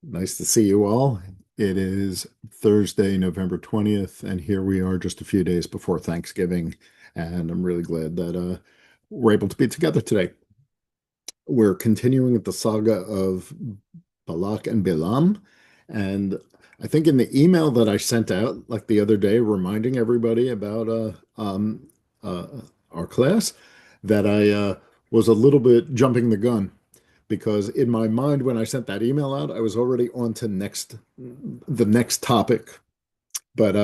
Nice to see you all. It is Thursday, November 20th, and here we are just a few days before Thanksgiving. And I'm really glad that we're able to be together today. We're continuing with the saga of Balak and Bilam. And I think in the email that I sent out, like the other day, reminding everybody about uh, our class, that I was a little bit jumping the gun because in my mind, when I sent that email out, I was already on to the next topic. But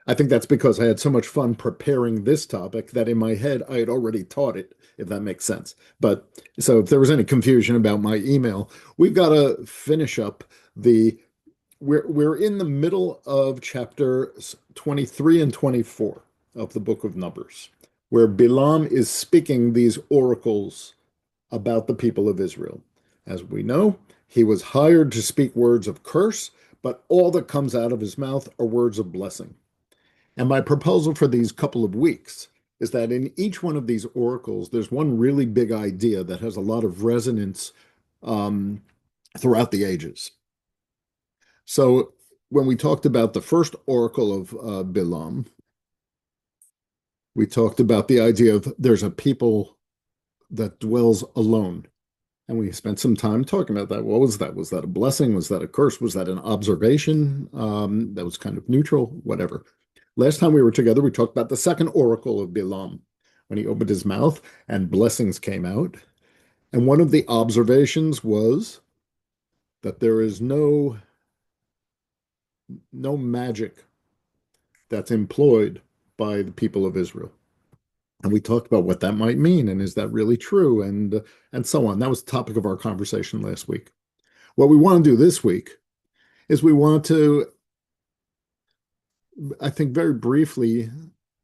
I think that's because I had so much fun preparing this topic that in my head I had already taught it, if that makes sense. But so if there was any confusion about my email, we've got to finish up the we're in the middle of chapters 23 and 24 of the book of Numbers, where Bilam is speaking these oracles about the people of Israel. As we know, he was hired to speak words of curse, but all that comes out of his mouth are words of blessing. And my proposal for these couple of weeks is that in each one of these oracles, there's one really big idea that has a lot of resonance um, throughout the ages. So when we talked about the first oracle of Bilam, we talked about the idea of there's a people that dwells alone. And we spent some time talking about that. What was that? Was that a blessing? Was that a curse? Was that an observation that was kind of neutral? Whatever. Last time we were together, we talked about the second oracle of Bilam when he opened his mouth and blessings came out. And one of the observations was that there is no magic that's employed by the people of Israel. And we talked about what that might mean and is that really true and so on. That was the topic of our conversation last week. What we want to do this week is we want to, I think, very briefly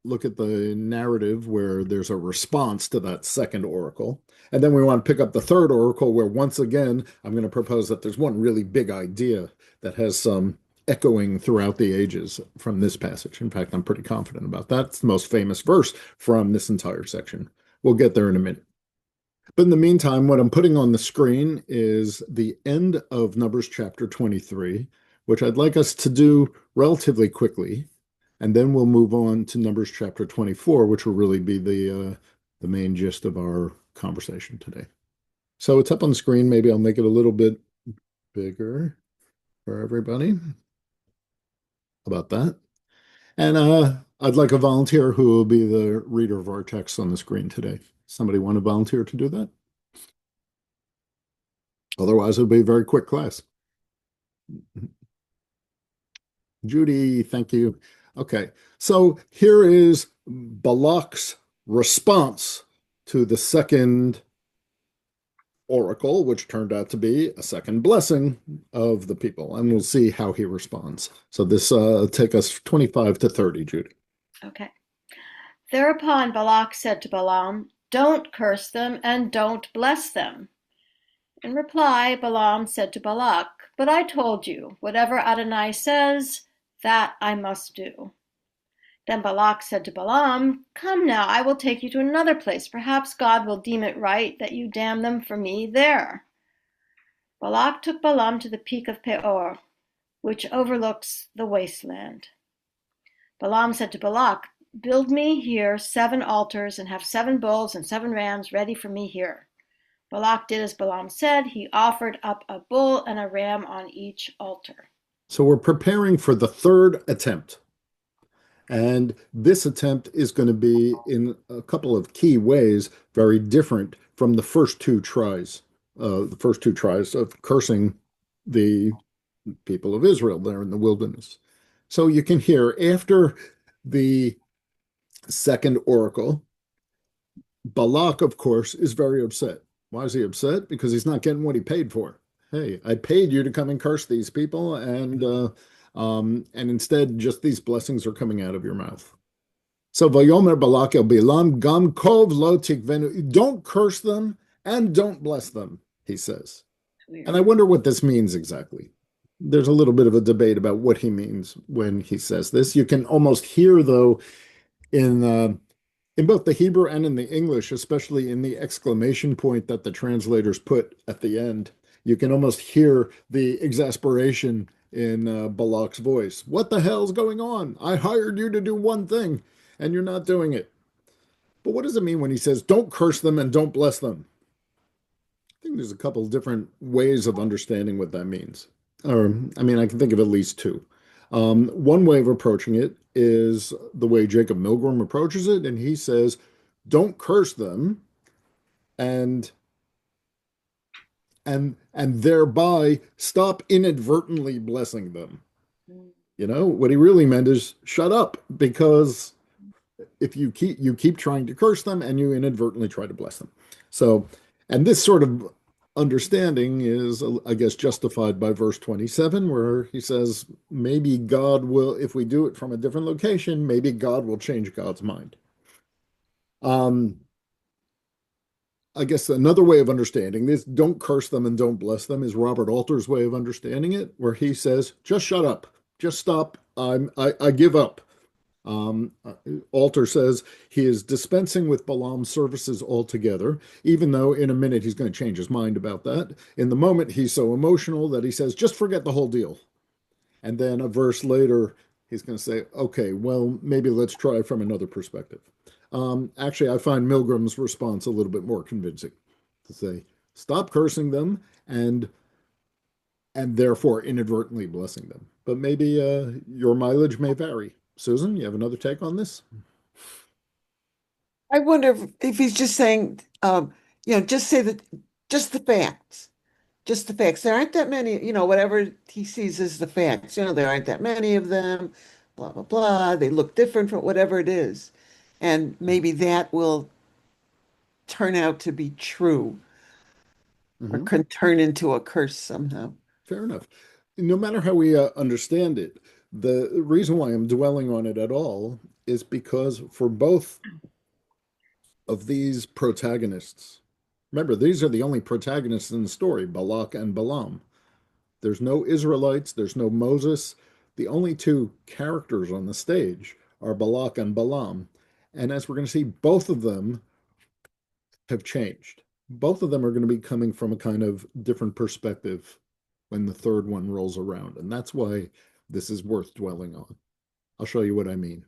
look at the narrative where there's a response to that second oracle. And then we want to pick up the third oracle, where once again, I'm going to propose that there's one really big idea that has some echoing throughout the ages from this passage. In fact, I'm pretty confident about that. It's the most famous verse from this entire section. We'll get there in a minute. But in the meantime, what I'm putting on the screen is the end of Numbers chapter 23, which I'd like us to do relatively quickly. And then we'll move on to Numbers chapter 24, which will really be the main gist of our conversation today. So it's up on the screen. Maybe I'll make it a little bit bigger for everybody. How about that? And I'd like a volunteer who will be the reader of our text on the screen today. Somebody want to volunteer to do that? Otherwise, it'll be a very quick class. Judy, thank you. Okay, so here is Balak's response to the second oracle, which turned out to be a second blessing of the people, and we'll see how he responds. So this take us 25 to 30, Judy. Okay. Thereupon Balak said to Balaam, "Don't curse them and don't bless them." In reply, Balaam said to Balak, "But I told you, whatever Adonai says, that I must do." Then Balak said to Balaam, "Come now, I will take you to another place. Perhaps God will deem it right that you damn them for me there." Balak took Balaam to the peak of Peor, which overlooks the wasteland. Balaam said to Balak, "Build me here 7 altars and have 7 bulls and 7 rams ready for me here." Balak did as Balaam said. He offered up a bull and a ram on each altar. So we're preparing for the third attempt. And this attempt is going to be, in a couple of key ways, very different from the first two tries of cursing the people of Israel there in the wilderness. So you can hear after the second oracle, Balak, of course, is very upset. Why is he upset? Because he's not getting what he paid for. Hey, I paid you to come and curse these people, and instead, just these blessings are coming out of your mouth. So Vayomer Balak el Bilam Gam Kov Lo Tikvenu. Don't curse them and don't bless them, he says. And I wonder what this means exactly. There's a little bit of a debate about what he means when he says this. You can almost hear, though, in both the Hebrew and in the English, especially in the exclamation point that the translators put at the end, You can almost hear the exasperation in Balak's voice. What the hell's going on? I hired you to do one thing, and you're not doing it. But what does it mean when he says, don't curse them and don't bless them? I think there's a couple different ways of understanding what that means. Or, I mean, I can think of at least two. One way of approaching it is the way Jacob Milgrom approaches it, and he says, don't curse them and and thereby stop inadvertently blessing them. You know, what he really meant is shut up, because if you keep trying to curse them and you inadvertently try to bless them. So, and this sort of understanding is, I guess, justified by verse 27, where he says, maybe God will, if we do it from a different location, maybe God will change God's mind. Um, I guess another way of understanding this, don't curse them and don't bless them, is Robert Alter's way of understanding it, where he says, just shut up, just stop. I give up. Um, Alter says he is dispensing with Balaam's services altogether, even though in a minute he's going to change his mind about that. In the moment, he's so emotional that he says, just forget the whole deal. And then a verse later, he's going to say, okay, well, maybe let's try from another perspective. Actually, I find Milgram's response a little bit more convincing to say, stop cursing them and therefore inadvertently blessing them. But maybe your mileage may vary. Susan, you have another take on this? I wonder if he's just saying, just say that, just the facts, just the facts. There aren't that many, whatever he sees as the facts. There aren't that many of them, blah, blah, blah. They look different from whatever it is. And maybe that will turn out to be true or Hmm. can turn into a curse somehow. Fair enough. No matter how we understand it, the reason why I'm dwelling on it at all is because for both of these protagonists, remember, these are the only protagonists in the story, Balak and Balaam. There's no Israelites, there's no Moses. The only two characters on the stage are Balak and Balaam. And as we're going to see, both of them have changed. Both of them are going to be coming from a kind of different perspective when the third one rolls around. And that's why this is worth dwelling on. I'll show you what I mean.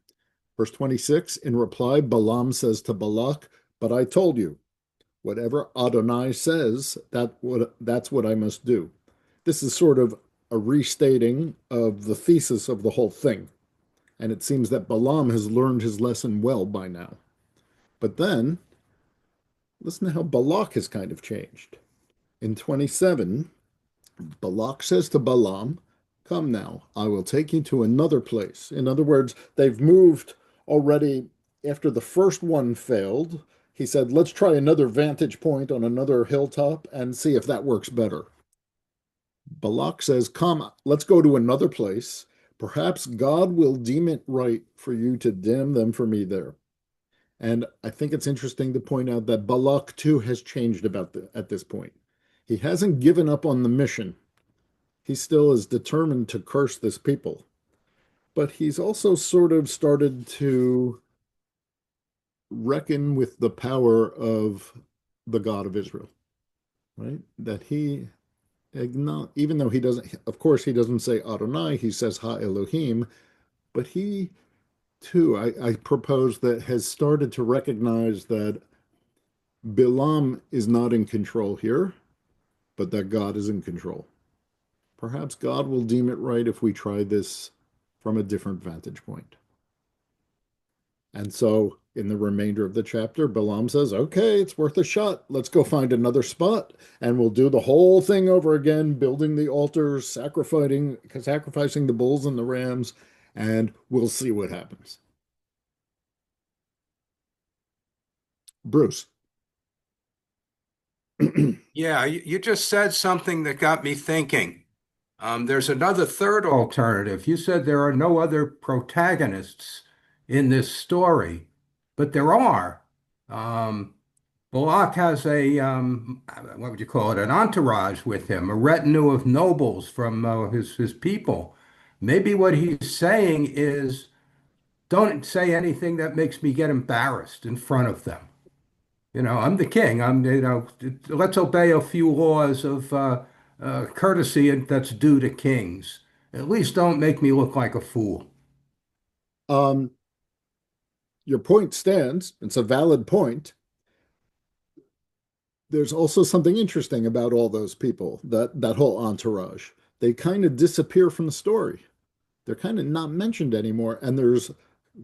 Verse 26, in reply, Balaam says to Balak, but I told you, whatever Adonai says, that's what I must do. This is sort of a restating of the thesis of the whole thing. And it seems that Balaam has learned his lesson well by now. But then, listen to how Balak has kind of changed. In 27, Balak says to Balaam, come now, I will take you to another place. In other words, they've moved already after the first one failed. He said, let's try another vantage point on another hilltop and see if that works better. Balak says, come, let's go to another place. Perhaps God will deem it right for you to damn them for me there. And I think it's interesting to point out that Balak too has changed at this point. He hasn't given up on the mission. He still is determined to curse this people. But he's also sort of started to reckon with the power of the God of Israel, right? That he, even though he doesn't, of course, he doesn't say Adonai, he says Ha Elohim, but he too, I propose, that has started to recognize that Bilam is not in control here, but that God is in control. Perhaps God will deem it right if we try this from a different vantage point. And so in the remainder of the chapter, Balaam says, okay, it's worth a shot. Let's go find another spot and we'll do the whole thing over again, building the altars, sacrificing the bulls and the rams, and we'll see what happens. Bruce. Yeah, you just said something that got me thinking. There's another third alternative. You said there are no other protagonists in this story, but there are. Um, Balak has what would you call it, an entourage with him, a retinue of nobles from his people. Maybe what he's saying is, don't say anything that makes me get embarrassed in front of them. I'm the king. Let's obey a few laws of courtesy that's due to kings. At least don't make me look like a fool. Um, your point stands. It's a valid point. There's also something interesting about all those people, that whole entourage. They kind of disappear from the story. They're kind of not mentioned anymore. And there's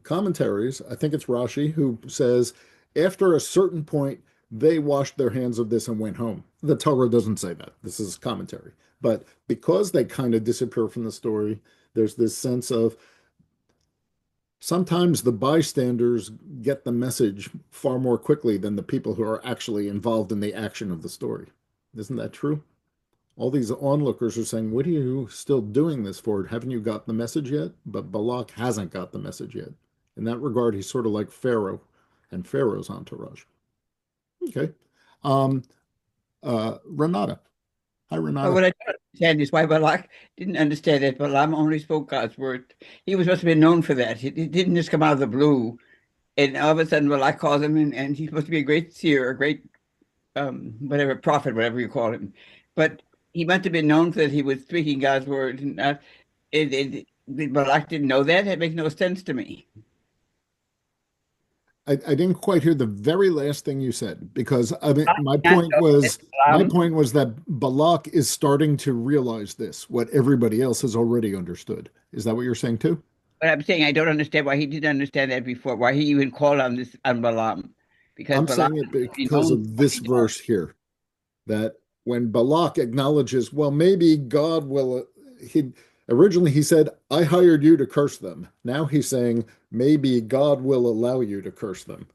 commentaries, I think it's Rashi, who says after a certain point, they washed their hands of this and went home. The Torah doesn't say that. This is commentary. But because they kind of disappear from the story, there's this sense of sometimes the bystanders get the message far more quickly than the people who are actually involved in the action of the story. Isn't that true? All these onlookers are saying, what are you still doing this for? Haven't you got the message yet? But Balak hasn't got the message yet. In that regard, he's sort of like Pharaoh and Pharaoh's entourage. Okay. Um, Renata. Hi, But Renata. what I don't understand is why Balak didn't understand that Balaam only spoke God's word. He was supposed to be known for that. It didn't just come out of the blue. And all of a sudden, Balak calls him, and he's supposed to be a great seer, a great whatever prophet, whatever you call him. But he must have been known for that he was speaking God's word. And Balak didn't know that. It makes no sense to me. I didn't quite hear the very last thing you said because I mean Balak my did not point know that was my Balaam. point was that Balak is starting to realize this, what everybody else has already understood. Is that what you're saying too? But I'm saying I don't understand why he didn't understand that before. Why he even called on this on Balaam, because I'm Balaam saying it should be because known for of what this he does. verse here. That when Balak acknowledges, well, maybe God will, he originally he said, I hired you to curse them. Now he's saying, maybe God will allow you to curse them.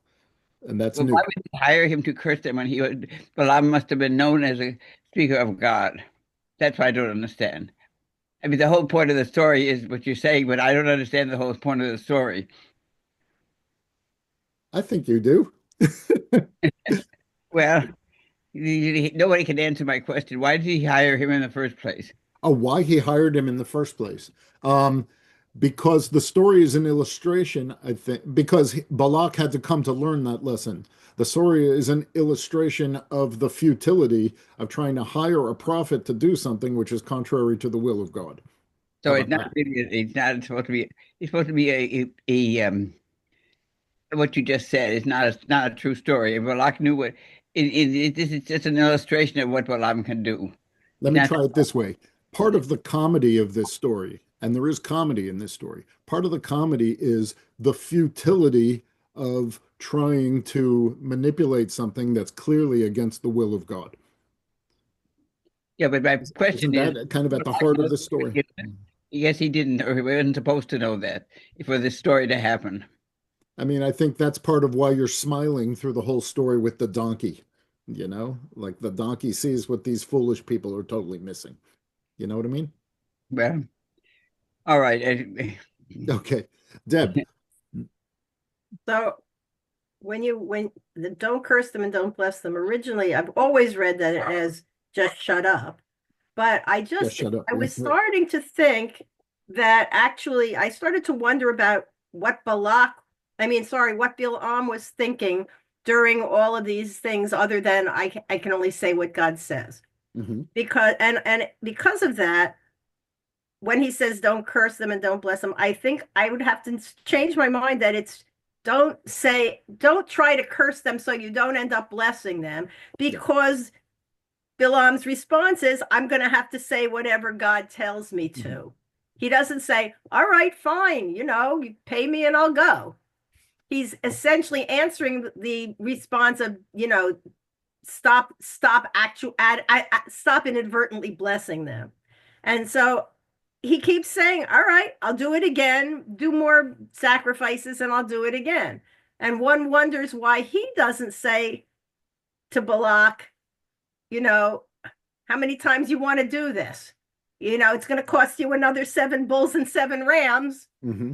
And that's Well, why new. would they hire him to curse them when he would? Balaam must have been known as a speaker of God. That's what I don't understand. I mean, the whole point of the story is what you're saying, but I don't understand the whole point of the story. I think you do. Well, nobody can answer my question. Why did he hire him in the first place? Oh, why he hired him in the first place. Um, because the story is an illustration, I think, because Balak had to come to learn that lesson. The story is an illustration of the futility of trying to hire a prophet to do something which is contrary to the will of God. How So it's about not that? really. It's not supposed to be. It's supposed to be what you just said. It's not a true story. Balak knew what. This is just an illustration of what Balaam can do. Let It's me not. try it this way. Part of the comedy of this story, and there is comedy in this story, part of the comedy is the futility of trying to manipulate something that's clearly against the will of God. Yeah, but my question Isn't is, that kind of at the Balaam heart of knows the story? it. Yes, he didn't, or he wasn't supposed to know that for this story to happen. I mean, I think that's part of why you're smiling through the whole story with the donkey. You know, like the donkey sees what these foolish people are totally missing. You know what I mean? Well, all right. Okay. Deb, So when the don't curse them and don't bless them, originally I've always read that as just shut up. But just shut up. I was starting to think that actually I started to wonder about what what Balaam was thinking during all of these things, other than I can only say what God says. Hmm. Because of that, when he says don't curse them and don't bless them, I think I would have to change my mind that it's don't try to curse them so you don't end up blessing them, Yeah. because Bilam's response is, I'm going to have to say whatever God tells me to. Hmm. He doesn't say, all right, fine, you pay me and I'll go. He's essentially answering the response of, stop inadvertently blessing them. And so he keeps saying, all right, I'll do it again, do more sacrifices and I'll do it again. And one wonders why he doesn't say to Balak, how many times you want to do this? It's going to cost you another 7 bulls and 7 rams. Hmm.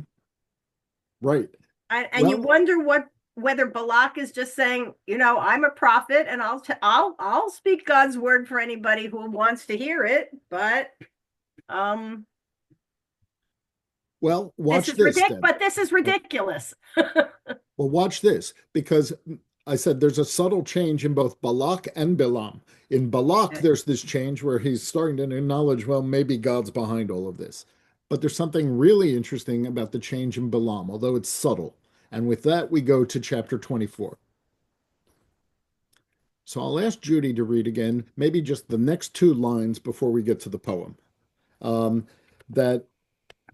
Right. And you Well, wonder whether Balak is just saying, I'm a prophet and I'll speak God's word for anybody who wants to hear it, but um watch this, Deb. this is ridiculous. Well, watch this because I said there's a subtle change in both Balak and Bilam. In Balak, there's this change where he's starting to acknowledge, well, maybe God's behind all of this. But there's something really interesting about the change in Bilam, although it's subtle. And with that, we go to chapter 24. So I'll ask Judy to read again, maybe just the next two lines before we get to the poem. Um, that,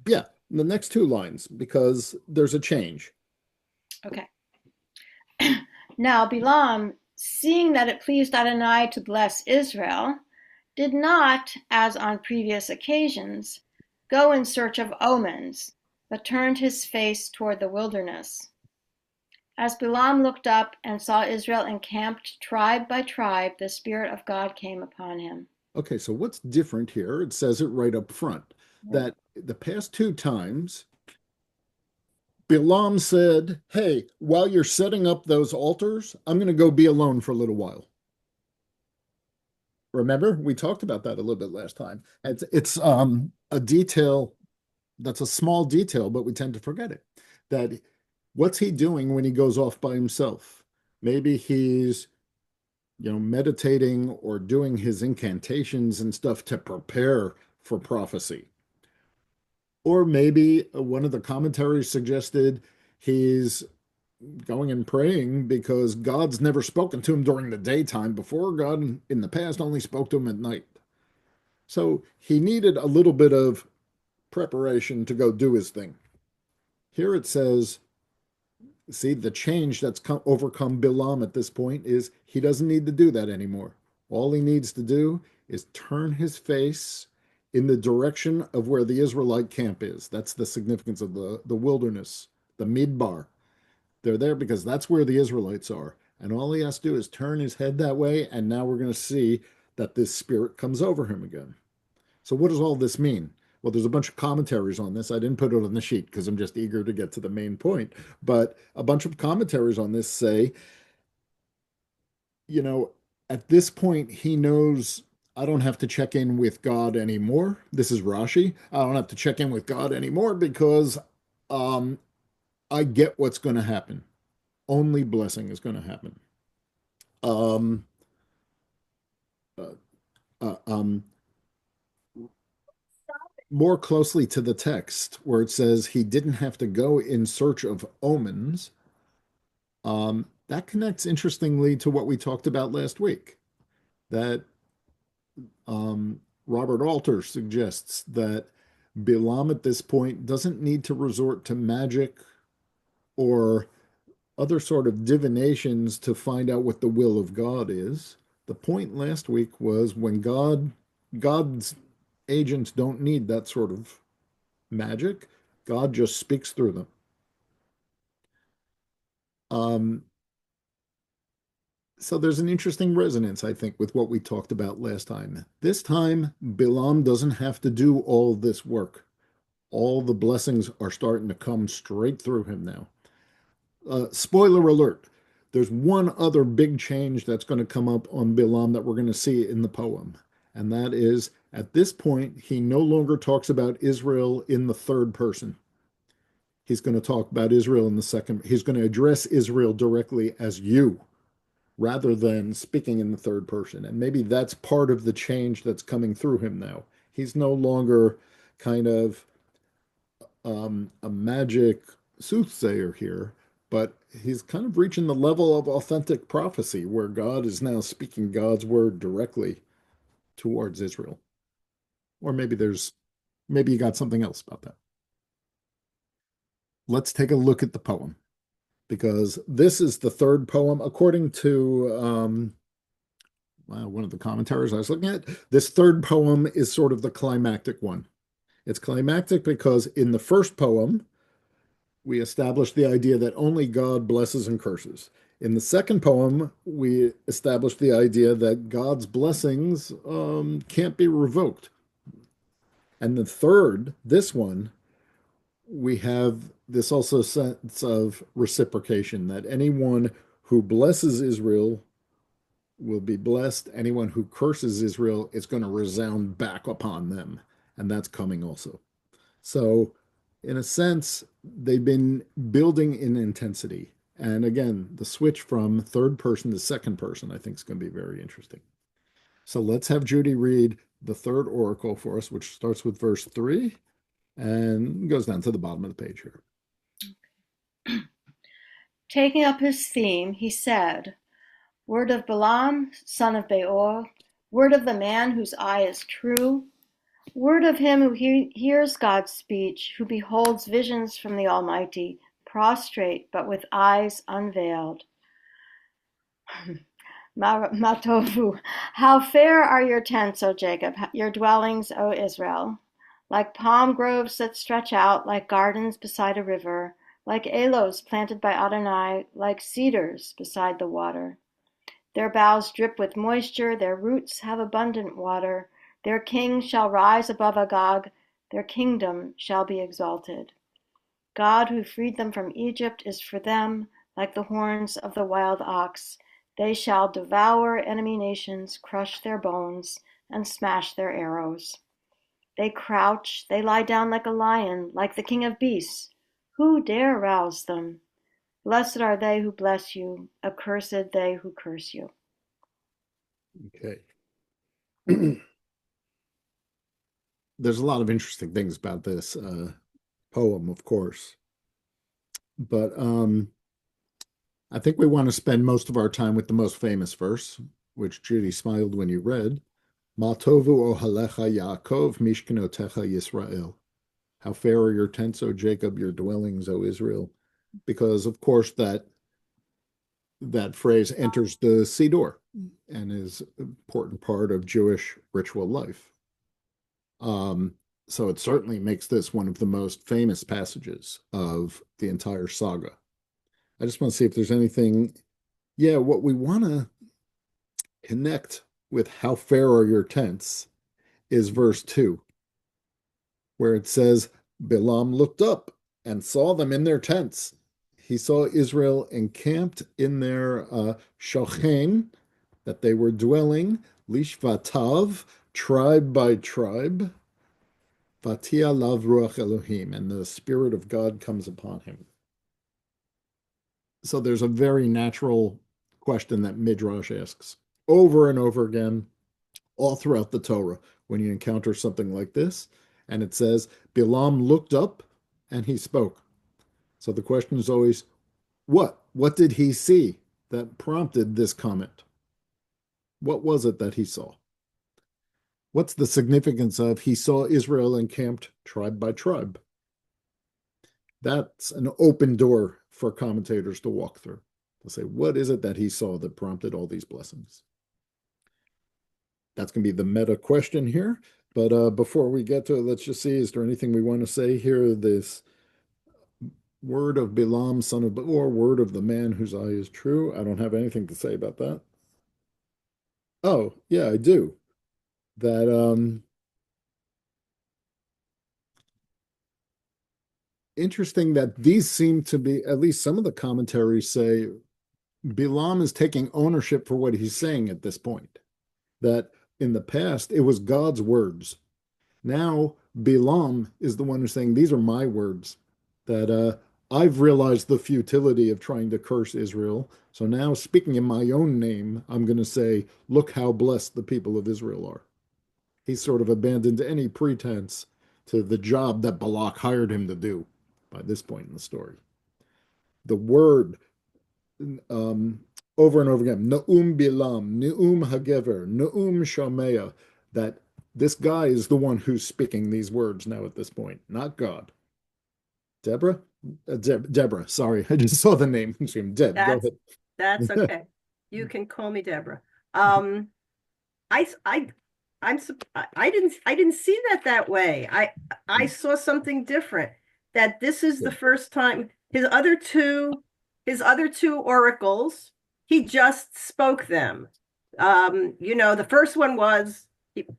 yeah, the next two lines, because there's a change. Okay. Now Bilam, seeing that it pleased Adonai to bless Israel, did not, as on previous occasions, go in search of omens, but turned his face toward the wilderness. As Bilam looked up and saw Israel encamped tribe by tribe, the Spirit of God came upon him. Okay, so what's different here? It says it right up front that the past two times, Bilam said, hey, while you're setting up those altars, I'm going to go be alone for a little while. Remember, we talked about that a little bit last time. It's a detail that's a small detail, but we tend to forget it. That what's he doing when he goes off by himself? Maybe he's, meditating or doing his incantations and stuff to prepare for prophecy. Or maybe one of the commentaries suggested he's going and praying because God's never spoken to him during the daytime before. God in the past only spoke to him at night. So he needed a little bit of preparation to go do his thing. Here it says, see, the change that's overcome Bilam at this point is he doesn't need to do that anymore. All he needs to do is turn his face in the direction of where the Israelite camp is. That's the significance of the wilderness, the Midbar. They're there because that's where the Israelites are. And all he has to do is turn his head that way. And now we're going to see that this spirit comes over him again. So, what does all this mean? Well, there's a bunch of commentaries on this. I didn't put it on the sheet because I'm just eager to get to the main point. But a bunch of commentaries on this say, you know, at this point, he knows I don't have to check in with God anymore. This is Rashi. I don't have to check in with God anymore because um, I get what's going to happen. Only blessing is going to happen. Um, uh, uh, um, More closely to the text, where it says he didn't have to go in search of omens, that connects interestingly to what we talked about last week. That Robert Alter suggests that Bilam at this point doesn't need to resort to magic or other sort of divinations to find out what the will of God is. The point last week was when God's agents don't need that sort of magic. God just speaks through them. Um, so there's an interesting resonance, I think, with what we talked about last time. This time, Bilam doesn't have to do all this work. All the blessings are starting to come straight through him now. Spoiler alert, there's one other big change that's going to come up on Bilam that we're going to see in the poem. And that is, at this point, he no longer talks about Israel in the third person. He's going to talk about Israel in the second. He's going to address Israel directly as you rather than speaking in the third person. And maybe that's part of the change that's coming through him now. He's no longer kind of a magic soothsayer here, but he's kind of reaching the level of authentic prophecy where God is now speaking God's word directly towards Israel. Or maybe you got something else about that. Let's take a look at the poem because this is the third poem according to one of the commentaries I was looking at. This third poem is sort of the climactic one. It's climactic because in the first poem, we established the idea that only God blesses and curses. In the second poem, we established the idea that God's blessings can't be revoked. And the third, this one, we have this also sense of reciprocation that anyone who blesses Israel will be blessed. Anyone who curses Israel is going to resound back upon them. And that's coming also. So, in a sense, they've been building in intensity. And again, the switch from third person to second person, I think, is going to be very interesting. So let's have Judy read the third oracle for us, which starts with verse 3 and goes down to the bottom of the page here. Taking up his theme, he said, Word of Balaam, son of Beor, word of the man whose eye is true, word of him who hears God's speech, who beholds visions from the Almighty, prostrate but with eyes unveiled. Matovu, how fair are your tents, O Jacob, your dwellings, O Israel, like palm groves that stretch out, like gardens beside a river, like aloes planted by Adonai, like cedars beside the water. Their boughs drip with moisture, their roots have abundant water. Their king shall rise above Agag, their kingdom shall be exalted. God who freed them from Egypt is for them like the horns of the wild ox. They shall devour enemy nations, crush their bones, and smash their arrows. They crouch, they lie down like a lion, like the king of beasts. Who dare rouse them? Blessed are they who bless you, accursed they who curse you. Okay. There's a lot of interesting things about this poem, of course. But I think we want to spend most of our time with the most famous verse, which Judy smiled when you read. Ma tovu ohalecha Yaakov mishkenotecha Yisrael. How fair are your tents, O Jacob, your dwellings, O Israel. Because, of course, that phrase enters the Siddur and is an important part of Jewish ritual life. So it certainly makes this one of the most famous passages of the entire saga. I just want to see if there's anything, what we want to connect with how fair are your tents is verse 2, where it says, Bilam looked up and saw them in their tents. He saw Israel encamped in their shochen, that they were dwelling, lishvatav, tribe by tribe, vatia lav ruach Elohim, and the Spirit of God comes upon him. So there's a very natural question that Midrash asks over and over again, all throughout the Torah, when you encounter something like this, and it says, Bilam looked up and he spoke. So the question is always, what? What did he see that prompted this comment? What was it that he saw? What's the significance of he saw Israel encamped tribe by tribe? That's an open door for commentators to walk through, to say, what is it that he saw that prompted all these blessings? That's going to be the meta question here. But before we get to it, let's just see, is there anything we want to say here? This word of Bilam, son of Beor, word of the man whose eye is true. I don't have anything to say about that. Oh, yeah, I do. That interesting that these seem to be, at least some of the commentaries say, Bilam is taking ownership for what he's saying at this point. That in the past, it was God's words. Now, Bilam is the one who's saying, these are my words. That I've realized the futility of trying to curse Israel. So now, speaking in my own name, I'm going to say, look how blessed the people of Israel are. He's sort of abandoned any pretense to the job that Balak hired him to do by this point in the story. The word over and over again, Naum Bilam, Naum Hagever, Naum Shamea, that this guy is the one who's speaking these words now at this point, not God. Deborah? Deborah, sorry, I just saw the name. Deb, go ahead. That's okay. You can call me Deborah. I I'm I didn't see that way. I saw something different. That this is the first time his other two oracles, he just spoke them. The first one was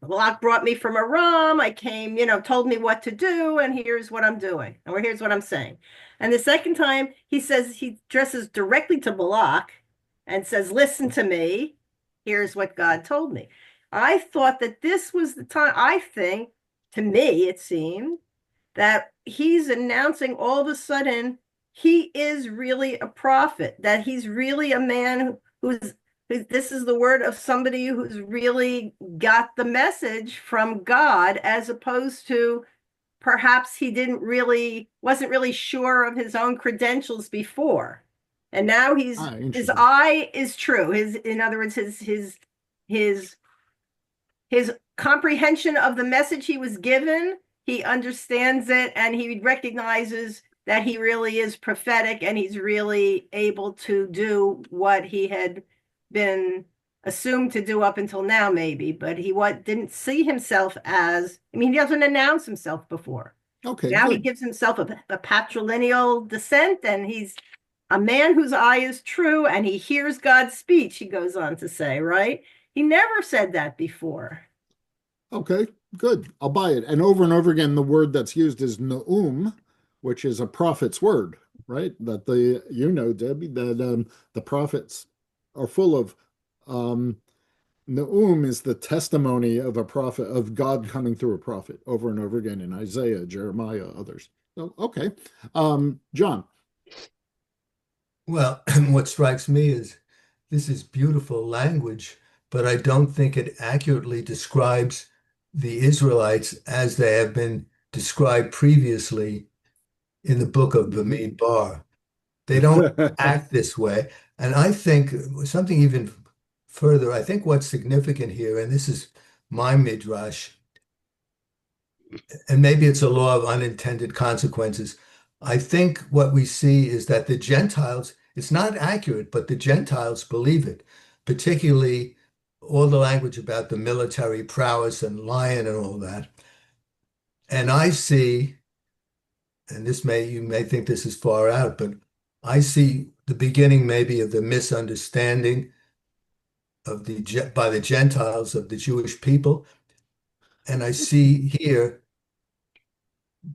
Balak brought me from Aram. I came, told me what to do, and here's what I'm doing, or here's what I'm saying. And the second time, he says he addresses directly to Balak and says, "Listen to me. Here's what God told me." I thought that this was the time. I think, to me, it seemed that he's announcing all of a sudden he is really a prophet, that he's really a man who's this is the word of somebody who's really got the message from God, as opposed to perhaps he wasn't really sure of his own credentials before. And now his Interesting. eye is true. In other words, his comprehension of the message he was given, he understands it, and he recognizes that he really is prophetic, and he's really able to do what he had been assumed to do up until now, maybe, but he didn't see himself as, I mean, he doesn't announce himself before. Okay, Now he good. gives himself a patrilineal descent, and he's a man whose eye is true, and he hears God's speech, he goes on to say, right? He never said that before. Okay, good. I'll buy it. And over again, the word that's used is Naum, which is a prophet's word, right? That Debbie, that the prophets are full of. Naum is the testimony of a prophet, of God coming through a prophet over and over again in Isaiah, Jeremiah, others. So, okay. John. Well, what strikes me is this is beautiful language, but I don't think it accurately describes the Israelites as they have been described previously in the book of Bemidbar. They don't act this way. And I think something even further, I think what's significant here, and this is my midrash, and maybe it's a law of unintended consequences. I think what we see is that the Gentiles, it's not accurate, but the Gentiles believe it, particularly all the language about the military prowess and lion and all that. And I see, and you may think this is far out, but I see the beginning maybe of the misunderstanding by the Gentiles of the Jewish people. And I see here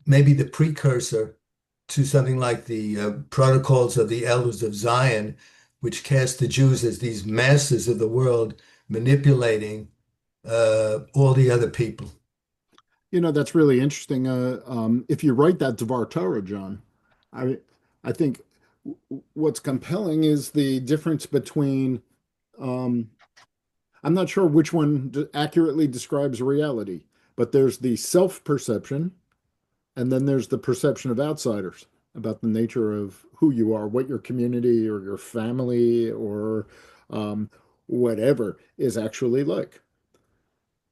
maybe the precursor to something like the Protocols of the Elders of Zion, which cast the Jews as these masters of the world, manipulating all the other people. That's really interesting. If you write that Devar Torah, John, I I think what's compelling is the difference between I'm not sure which one accurately describes reality, but there's the self-perception, and then there's the perception of outsiders about the nature of who you are, what your community or your family or um, whatever is actually like.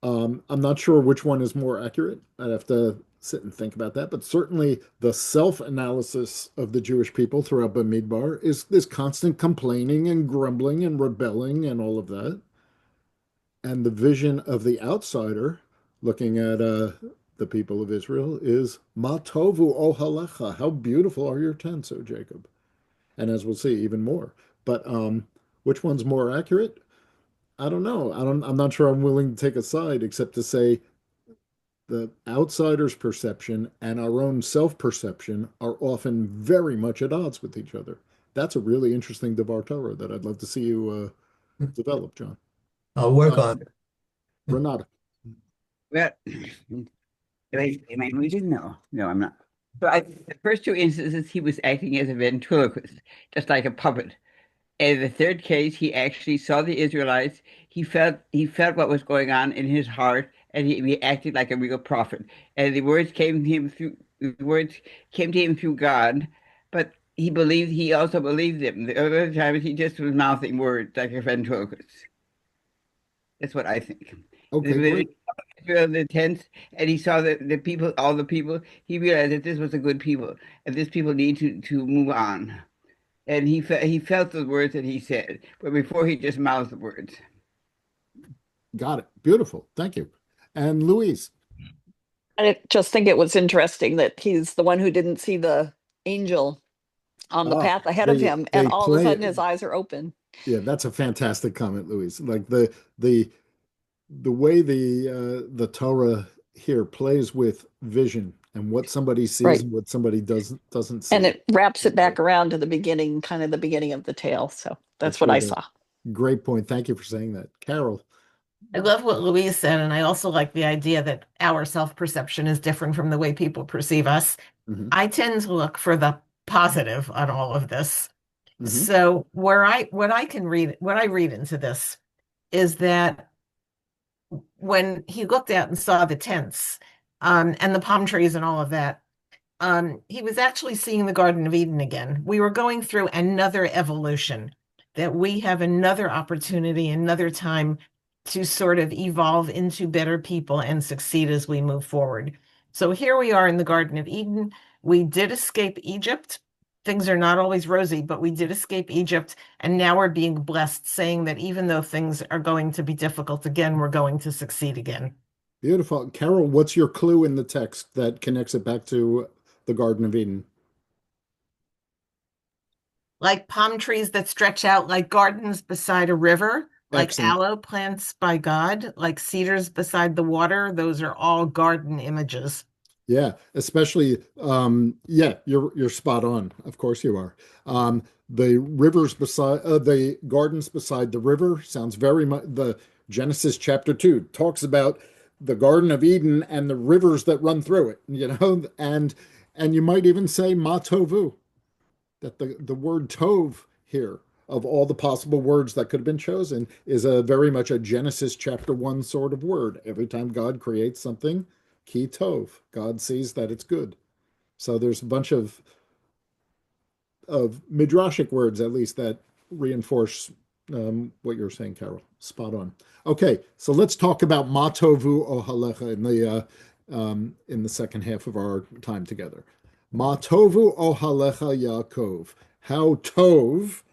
I'm not sure which one is more accurate. I'd have to sit and think about that. But certainly the self-analysis of the Jewish people throughout Bamidbar is this constant complaining and grumbling and rebelling and all of that. And the vision of the outsider looking at the people of Israel is Ma tovu ohalecha. How beautiful are your tents, O Jacob. And as we'll see, even more. But which one's more accurate? I don't know. I'm not sure I'm willing to take a side except to say the outsider's perception and our own self-perception are often very much at odds with each other. That's a really interesting Devar Torah that I'd love to see you develop, John. I'll work on it. Renata. Well, I mean, we didn't know. No, I'm not. But the first two instances, he was acting as a ventriloquist, just like a puppet. And in the third case, he actually saw the Israelites. He felt what was going on in his heart, and he acted like a real prophet. And the words came to him through God, but he also believed them. The other times he just was mouthing words like a ventriloquist. That's what I think. Okay, When great. he saw the tents and he saw the people, all the people, he realized that this was a good people, and this people need to move on. And he felt the words that he said, but before he just mouthed the words. Got it. Beautiful. Thank you. And Louise. I just think it was interesting that he's the one who didn't see the angel on the path ahead of him, and They all of a play sudden it. his eyes are open. Yeah, that's a fantastic comment, Louise. Like the way the Torah here plays with vision and what somebody sees Right. and what somebody doesn't And see. it wraps it back around to the beginning, kind of the beginning of the tale. So that's what I really saw. Great point. Thank you for saying that. Carol. I love what Louise said, and I also like the idea that our self-perception is different from the way people perceive us. Mhm. I tend to look for the positive on all of this. Mhm. So what I read into this is that when he looked out and saw the tents, and the palm trees and all of that, he was actually seeing the Garden of Eden again. We were going through another evolution, that we have another opportunity, another time to sort of evolve into better people and succeed as we move forward. So here we are in the Garden of Eden. We did escape Egypt. Things are not always rosy, but we did escape Egypt. And now we're being blessed, saying that even though things are going to be difficult again, we're going to succeed again. Beautiful. Carol, what's your clue in the text that connects it back to the Garden of Eden? Like palm trees that stretch out like gardens beside a river, like Excellent. aloe plants by God, like cedars beside the water. Those are all garden images. Yeah, especially yeah, you're spot on. Of course you are. The rivers beside the gardens beside the river sounds very much the Genesis chapter 2 talks about the Garden of Eden and the rivers that run through it, and you might even say ma tovu, that the word tov here of all the possible words that could have been chosen is a very much a Genesis chapter 1 sort of word. Every time God creates something, ki tov, God sees that it's good. So there's a bunch of midrashic words at least that reinforce what you're saying, Carol. Spot on. Okay, so let's talk about matovu ohalecha in the second half of our time together. Matovu ohalecha Yaakov. How tov,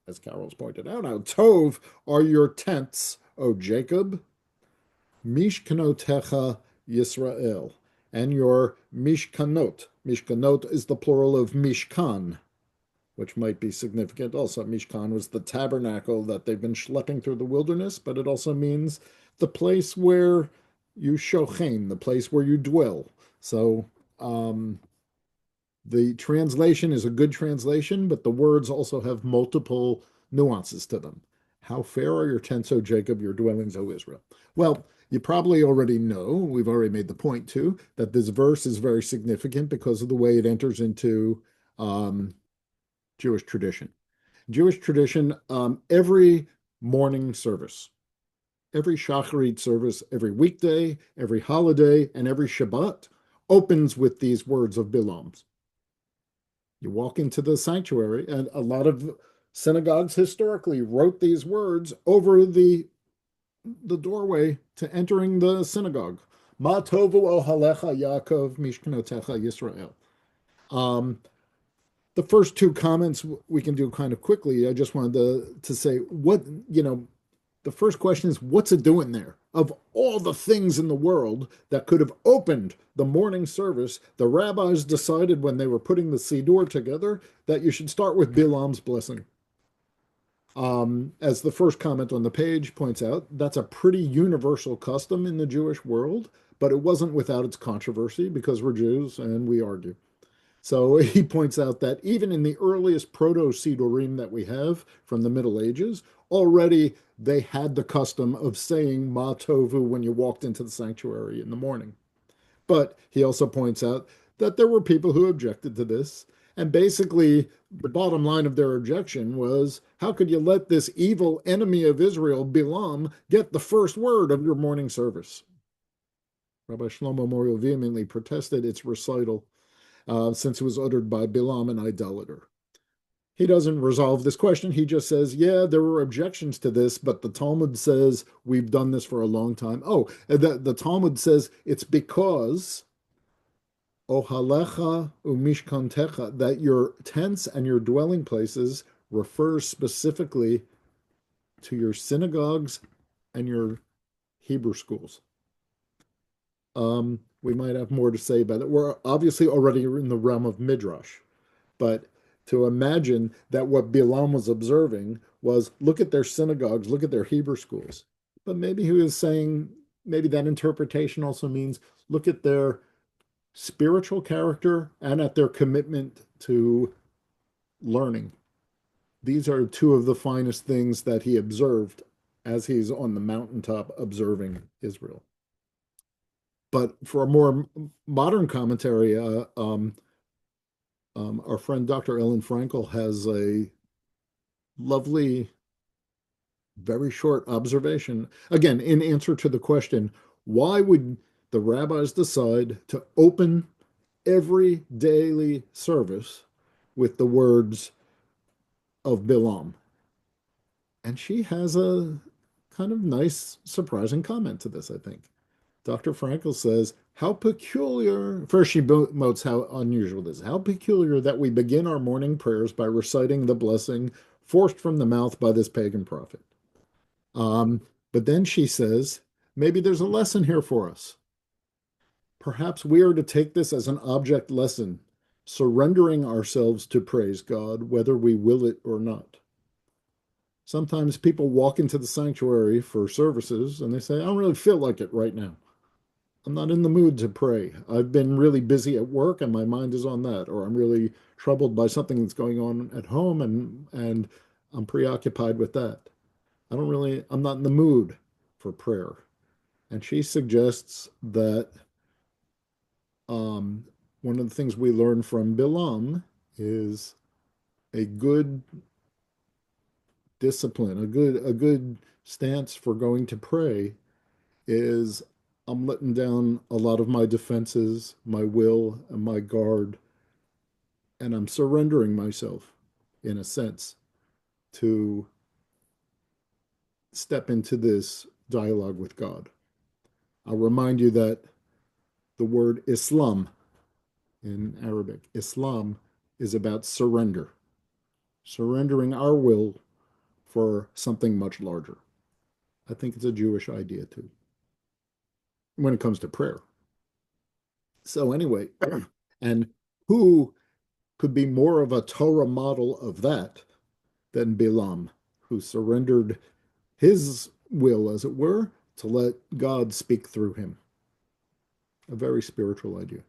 as Carol's pointed out, how tov are your tents, O Jacob, mishkanotecha Yisrael, and your mishkanot. Mishkanot is the plural of mishkan, which might be significant. Also, Mishkan was the tabernacle that they've been schlepping through the wilderness, but it also means the place where you shochen, the place where you dwell. So the translation is a good translation, but the words also have multiple nuances to them. How fair are your tents, O Jacob, your dwellings, O Israel? Well, you probably already know, we've already made the point too, that this verse is very significant because of the way it enters into Jewish tradition. Jewish tradition, every morning service, every Shacharit service, every weekday, every holiday, and every Shabbat opens with these words of Bilam's. You walk into the sanctuary, and a lot of synagogues historically wrote these words over the doorway to entering the synagogue. Ma tovu ohalecha Yaakov mishkanotecha Yisrael. Um, the first two comments we can do kind of quickly. I just wanted to say what, the first question is, what's it doing there? Of all the things in the world that could have opened the morning service, the rabbis decided when they were putting the Siddur together that you should start with Bilam's blessing. As the first comment on the page points out, that's a pretty universal custom in the Jewish world, but it wasn't without its controversy because we're Jews and we argue. So he points out that even in the earliest proto-Sidurim that we have from the Middle Ages, already they had the custom of saying Ma Tovu when you walked into the sanctuary in the morning. But he also points out that there were people who objected to this. And basically, the bottom line of their objection was, how could you let this evil enemy of Israel, Bilam, get the first word of your morning service? Rabbi Shlomo Moriel vehemently protested its recital since it was uttered by Bilam, an idolater. He doesn't resolve this question. He just says, yeah, there were objections to this, but the Talmud says we've done this for a long time. Oh, the Talmud says it's because ohalecha umishkantecha, that your tents and your dwelling places refer specifically to your synagogues and your Hebrew schools. We might have more to say about it. We're obviously already in the realm of Midrash, but to imagine that what Bilam was observing was look at their synagogues, look at their Hebrew schools. But maybe he was saying, maybe that interpretation also means look at their spiritual character and at their commitment to learning. These are two of the finest things that he observed as he's on the mountaintop observing Israel. But for a more modern commentary, Our friend Dr. Ellen Frankel has a lovely, very short observation. Again, in answer to the question, why would the rabbis decide to open every daily service with the words of Bilam? And she has a kind of nice, surprising comment to this, I think. Dr. Frankel says, how peculiar, first she notes how unusual it is, how peculiar that we begin our morning prayers by reciting the blessing forced from the mouth by this pagan prophet. Um, but then she says, maybe there's a lesson here for us. Perhaps we are to take this as an object lesson, surrendering ourselves to praise God, whether we will it or not. Sometimes people walk into the sanctuary for services and they say, I don't really feel like it right now. I'm not in the mood to pray. I've been really busy at work and my mind is on that, or I'm really troubled by something that's going on at home and I'm preoccupied with that. I'm not in the mood for prayer. And she suggests that um, one of the things we learn from Bilam is a good discipline, a good stance for going to pray is I'm letting down a lot of my defenses, my will, and my guard, and I'm surrendering myself, in a sense, to step into this dialogue with God. I'll remind you that the word Islam in Arabic, Islam, is about surrender, surrendering our will for something much larger. I think it's a Jewish idea too, when it comes to prayer. So, anyway, and who could be more of a Torah model of that than Bilam, who surrendered his will, as it were, to let God speak through him? A very spiritual idea.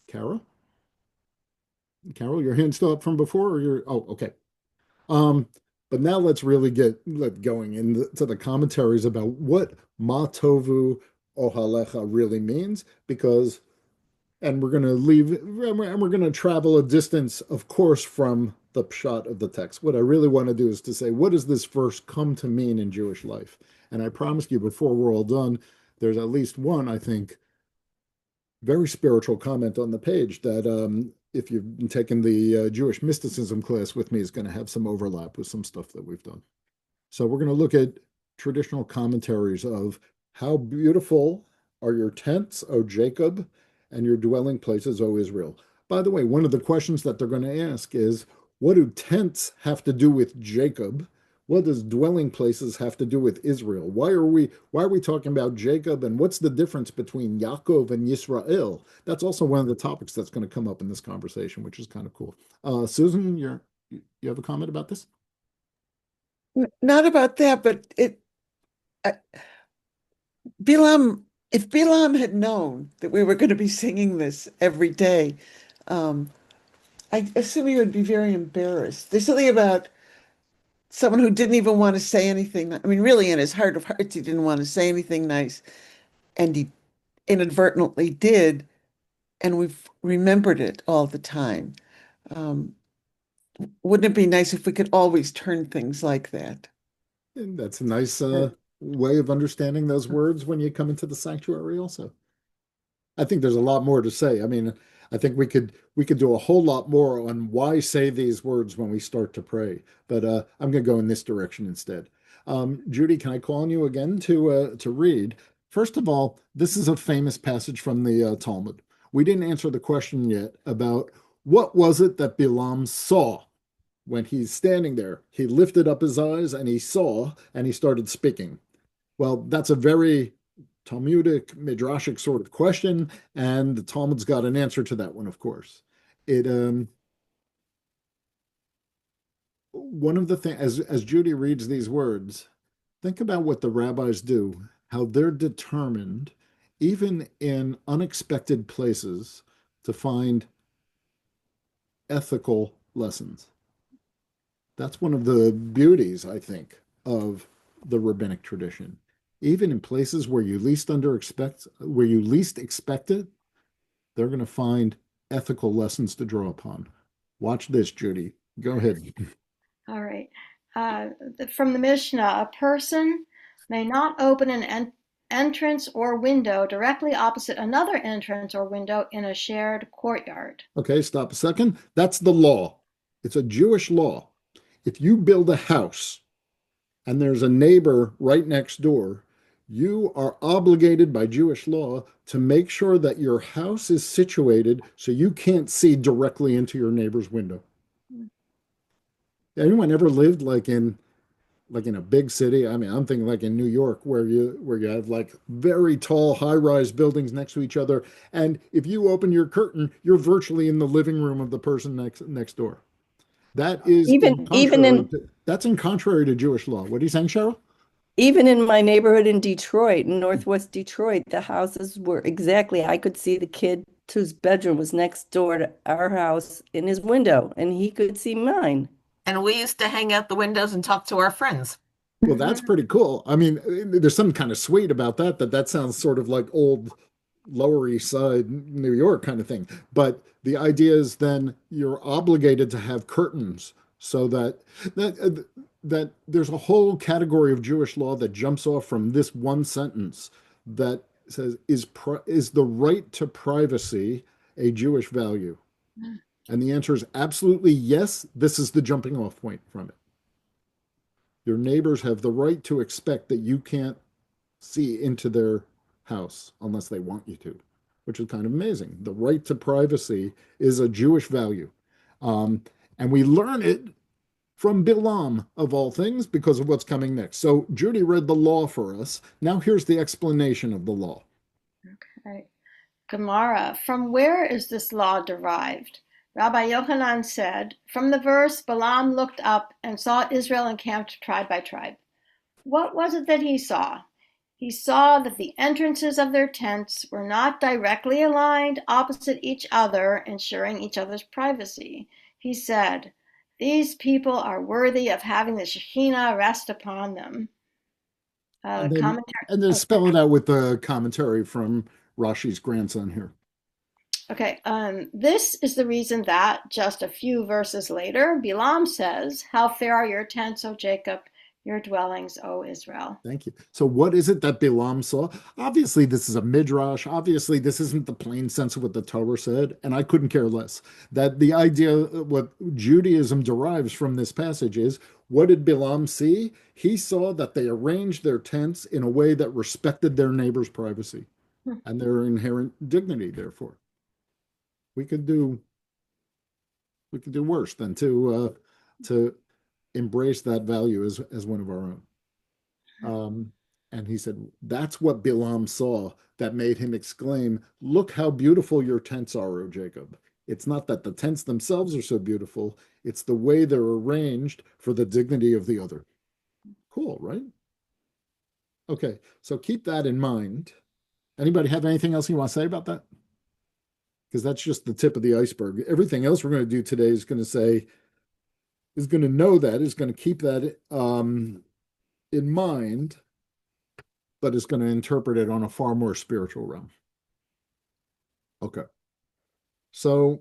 Carol? Carol, your hand's still up from before, or you're, oh, okay. Um, but now let's really get going into the commentaries about what Ma Tovu Ohalecha really means, because and we're going to leave and we're going to travel a distance, of course, from the pshat of the text. What I really want to do is to say, what does this verse come to mean in Jewish life? And I promised you before we're all done, there's at least one, I think, very spiritual comment on the page that if you've been taking the Jewish mysticism class with me, is going to have some overlap with some stuff that we've done. So we're going to look at traditional commentaries of how beautiful are your tents, O Jacob, and your dwelling places, O Israel. By the way, one of the questions that they're going to ask is, what do tents have to do with Jacob? What does dwelling places have to do with Israel? Why are we talking about Jacob, and what's the difference between Yaakov and Yisrael? That's also one of the topics that's going to come up in this conversation, which is kind of cool. Susan, you have a comment about this? Not about that, but uh, Bilam, if Bilam had known that we were going to be singing this every day, um, I assume he would be very embarrassed. There's something about someone who didn't even want to say anything. I mean, really, in his heart of hearts, he didn't want to say anything nice, and he inadvertently did, and we've remembered it all the time. Um, wouldn't it be nice if we could always turn things like that? And that's a nice Uh, way of understanding those words when you come into the sanctuary also. I think there's a lot more to say. I mean, I think we could do a whole lot more on why say these words when we start to pray. But I'm going to go in this direction instead. Judy, can I call on you again to read? First of all, this is a famous passage from the Talmud. We didn't answer the question yet about what was it that Bilam saw when he's standing there. He lifted up his eyes and he saw and he started speaking. Well, that's a very Talmudic, midrashic sort of question, and the Talmud's got an answer to that one, of course. It One of the things as Judy reads these words, think about what the rabbis do, how they're determined, even in unexpected places, to find ethical lessons. That's one of the beauties, I think, of the rabbinic tradition. Even in places where you least expect it, they're going to find ethical lessons to draw upon. Watch this, Judy. Go ahead. All right. From the Mishnah, a person may not open an entrance or window directly opposite another entrance or window in a shared courtyard. Okay, stop a second. That's the law. It's a Jewish law. If you build a house and there's a neighbor right next door, you are obligated by Jewish law to make sure that your house is situated so you can't see directly into your neighbor's window. Anyone ever lived like in a big city? I mean, I'm thinking like in New York where you have like very tall high-rise buildings next to each other, and if you open your curtain, you're virtually in the living room of the person next door. That is in Even contrary in to that's in contrary to Jewish law. What are you saying, Cheryl? even in my neighborhood in Detroit, in Northwest Detroit, the houses were exactly, I could see the kid whose bedroom was next door to our house in his window, and he could see mine. And we used to hang out the windows and talk to our friends. Well, that's pretty cool. I mean, there's something kind of sweet about that sounds sort of like old Lower East Side New York kind of thing. But the idea is then you're obligated to have curtains so that there's a whole category of Jewish law that jumps off from this one sentence that says is the right to privacy a Jewish value? And the answer is absolutely yes. This is the jumping off point from it. Your neighbors have the right to expect that you can't see into their house unless they want you to, which is kind of amazing. The right to privacy is a Jewish value. And we learn it from Bilam, of all things, because of what's coming next. So Judy read the law for us. Now here's the explanation of the law. Okay. Gemara, from where is this law derived? Rabbi Yochanan said, from the verse, Balaam looked up and saw Israel encamped tribe by tribe. What was it that he saw? He saw that the entrances of their tents were not directly aligned opposite each other, ensuring each other's privacy. He said, these people are worthy of having the Shekhinah rest upon them. And then, Commentary. and then spell it out with the commentary from Rashi's grandson here. Okay, this is the reason that just a few verses later, Bilam says, how fair are your tents, O Jacob, your dwellings, O Israel. Thank you. So what is it that Bilam saw? Obviously, this is a midrash. Obviously, this isn't the plain sense of what the Torah said, and I couldn't care less. That the idea, what Judaism derives from this passage is, what did Bilam see? He saw that they arranged their tents in a way that respected their neighbor's privacy and their inherent dignity, therefore. We could do worse than to embrace that value as one of our own. And he said, that's what Bilam saw that made him exclaim, look how beautiful your tents are, O Jacob. It's not that the tents themselves are so beautiful, it's the way they're arranged for the dignity of the other. Cool, right? Okay, so keep that in mind. Anybody have anything else you want to say about that? Because that's just the tip of the iceberg. Everything else we're going to do today is going to know that, is going to keep that in mind, but is going to interpret it on a far more spiritual realm. Okay. So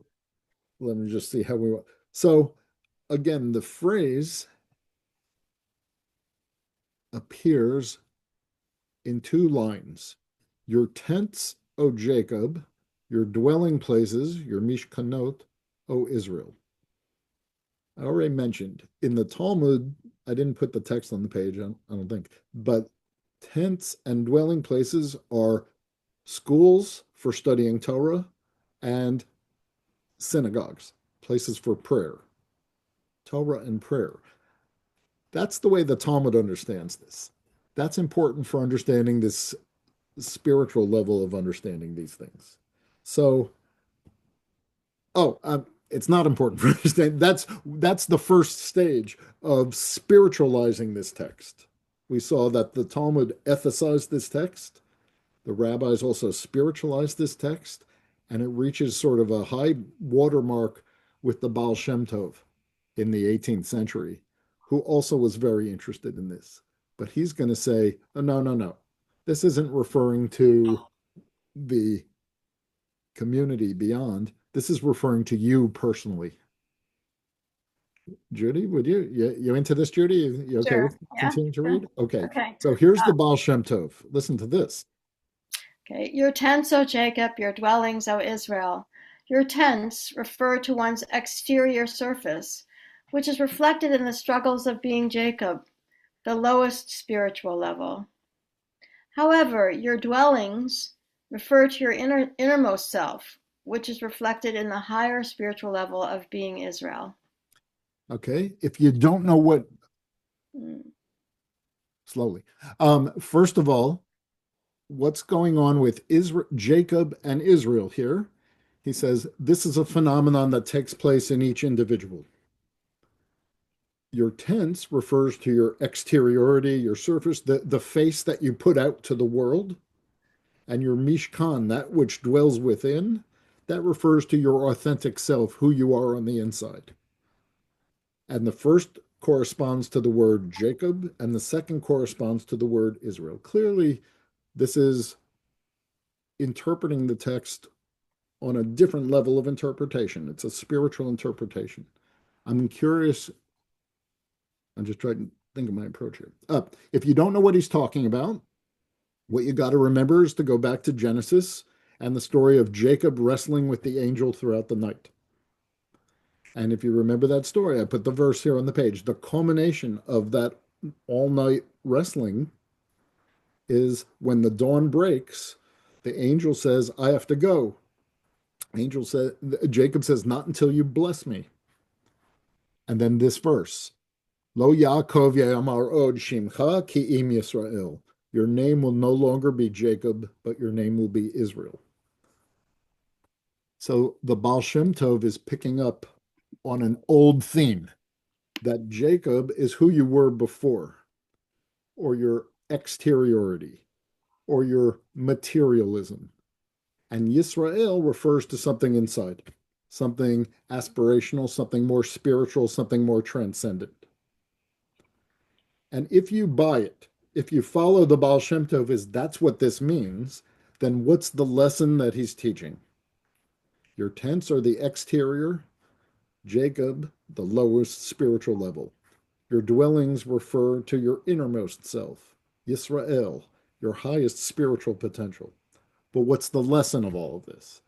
let me just see how we want. So again, the phrase appears in two lines. Your tents, O Jacob, your dwelling places, your mishkanot, O Israel. I already mentioned in the Talmud, I didn't put the text on the page, I don't think, but tents and dwelling places are schools for studying Torah and synagogues, places for prayer, Torah and prayer. That's the way the Talmud understands this. That's important for understanding this spiritual level of understanding these things. So, it's not important for understanding. That's the first stage of spiritualizing this text. We saw that the Talmud ethicized this text. The rabbis also spiritualized this text, and it reaches sort of a high watermark with the Baal Shem Tov in the 18th century, who also was very interested in this. But he's going to say, oh, no, no, no. This isn't referring to the community beyond. This is referring to you personally. Judy, would you into this, Judy? You okay Sure. with Yeah. continuing to Sure. read? Okay. Okay. So here's the Baal Shem Tov. Listen to this. Okay. Your tents, O Jacob, your dwellings, O Israel. Your tents refer to one's exterior surface, which is reflected in the struggles of being Jacob, the lowest spiritual level. However, your dwellings refer to your innermost self, which is reflected in the higher spiritual level of being Israel. Okay. If you don't know what, Mm. slowly. First of all, what's going on with Israel, Jacob and Israel here? He says this is a phenomenon that takes place in each individual. Your tense refers to your exteriority, your surface, the face that you put out to the world, and your mishkan, that which dwells within, that refers to your authentic self, who you are on the inside. And the first corresponds to the word Jacob, and the second corresponds to the word Israel. Clearly, this is interpreting the text on a different level of interpretation. It's a spiritual interpretation. I'm curious. I'm just trying to think of my approach here. If you don't know what he's talking about, what you got to remember is to go back to Genesis and the story of Jacob wrestling with the angel throughout the night. And if you remember that story, I put the verse here on the page. The culmination of that all night wrestling is when the dawn breaks, the angel says, I have to go. Angel said, Jacob says, not until you bless me. And then this verse, Lo Yaakov Yamar Od Shimcha Ki Im Yisrael. Your name will no longer be Jacob, but your name will be Israel. So the Baal Shem Tov is picking up on an old theme that Jacob is who you were before, or your exteriority, or your materialism. And Yisrael refers to something inside, something aspirational, something more spiritual, something more transcendent. And if you buy it, if you follow the Baal Shem Tov as that's what this means, then what's the lesson that he's teaching? Your tents are the exterior, Jacob, the lowest spiritual level. Your dwellings refer to your innermost self, Yisrael, your highest spiritual potential. But what's the lesson of all of this?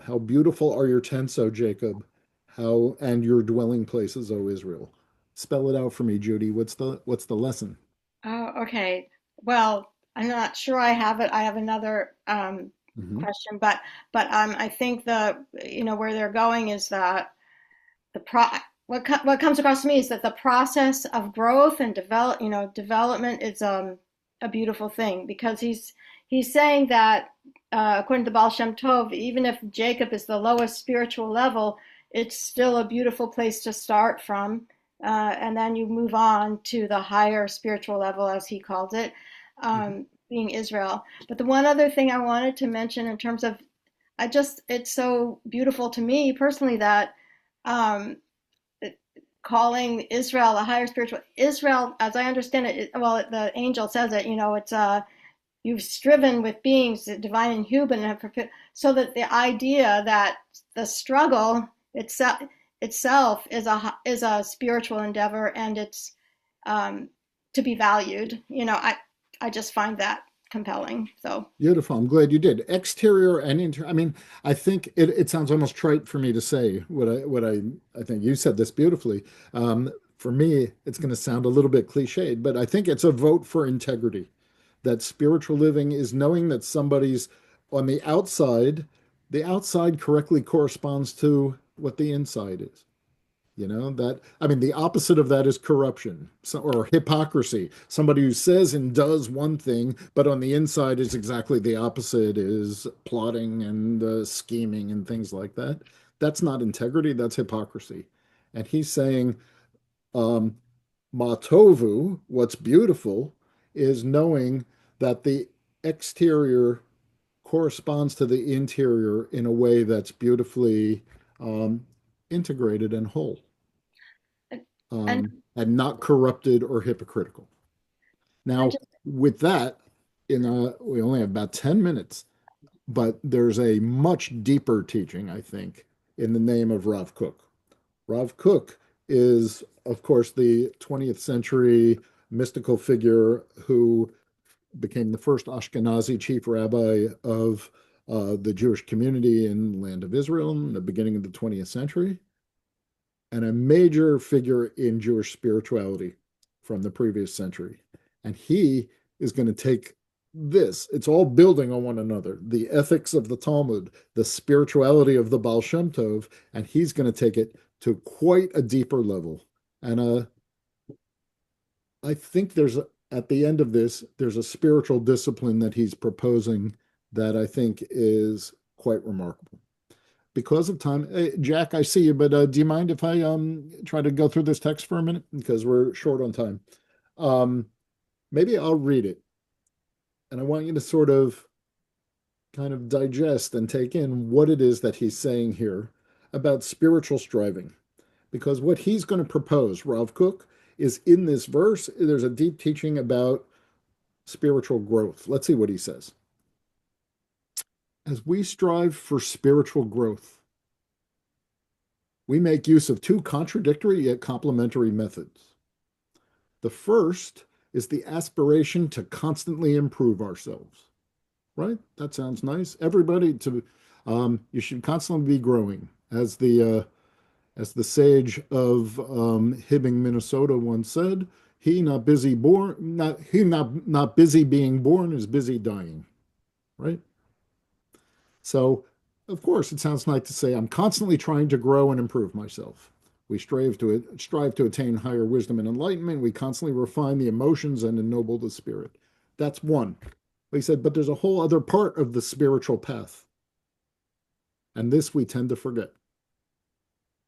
How beautiful are your tents, O Jacob, how and your dwelling places, O Israel. Spell it out for me, Judy. What's the lesson? Oh, okay. Well, I'm not sure I have it. I have another Mhm. question, but I think where they're going is that the pro what comes across to me is that the process of growth and development is a beautiful thing because he's saying that according to Baal Shem Tov, even if Jacob is the lowest spiritual level, it's still a beautiful place to start from, and then you move on to the higher spiritual level, as he called it, being Israel. But the one other thing I wanted to mention in terms of, it's so beautiful to me personally that um, calling Israel a higher spiritual Israel, as I understand well, the angel says it. It's you've striven with beings divine and human, so that the idea that the struggle itself is a spiritual endeavor and it's to be valued. I just find that compelling. So Beautiful. I'm glad you did. Exterior and interior. I mean, I think it sounds almost trite for me to say what I think you said this beautifully. For me, it's going to sound a little bit cliched, but I think it's a vote for integrity. That spiritual living is knowing that somebody's on the outside correctly corresponds to what the inside is. That, I mean, the opposite of that is corruption or hypocrisy. Somebody who says and does one thing, but on the inside is exactly the opposite, is plotting and scheming and things like that. That's not integrity, that's hypocrisy. And he's saying, um, Matovu, what's beautiful, is knowing that the exterior corresponds to the interior in a way that's beautifully um, integrated and whole, and and not corrupted or hypocritical. I Now, just with that, we only have about 10 minutes, but there's a much deeper teaching, I think, in the name of Rav Kook. Rav Kook is, of course, the 20th century mystical figure who became the first Ashkenazi chief rabbi of the Jewish community in the land of Israel in the beginning of the 20th century, and a major figure in Jewish spirituality from the previous century. And he is going to take this, it's all building on one another, the ethics of the Talmud, the spirituality of the Baal Shem Tov, and he's going to take it to quite a deeper level. And I think at the end of this, there's a spiritual discipline that he's proposing that I think is quite remarkable. Because of time, Jack, I see you, but do you mind if I try to go through this text for a minute? Because we're short on time. Maybe I'll read it. And I want you to sort of kind of digest and take in what it is that he's saying here about spiritual striving. Because what he's going to propose, Rav Kook, is in this verse, there's a deep teaching about spiritual growth. Let's see what he says. As we strive for spiritual growth, we make use of two contradictory yet complementary methods. The first is the aspiration to constantly improve ourselves. Right? That sounds nice. Everybody you should constantly be growing. As the sage of Hibbing, Minnesota once said, he not busy born, not busy being born is busy dying. Right? So, of course, it sounds nice to say I'm constantly trying to grow and improve myself. We strive to attain higher wisdom and enlightenment. We constantly refine the emotions and ennoble the spirit. That's one. He said, but there's a whole other part of the spiritual path. And this we tend to forget.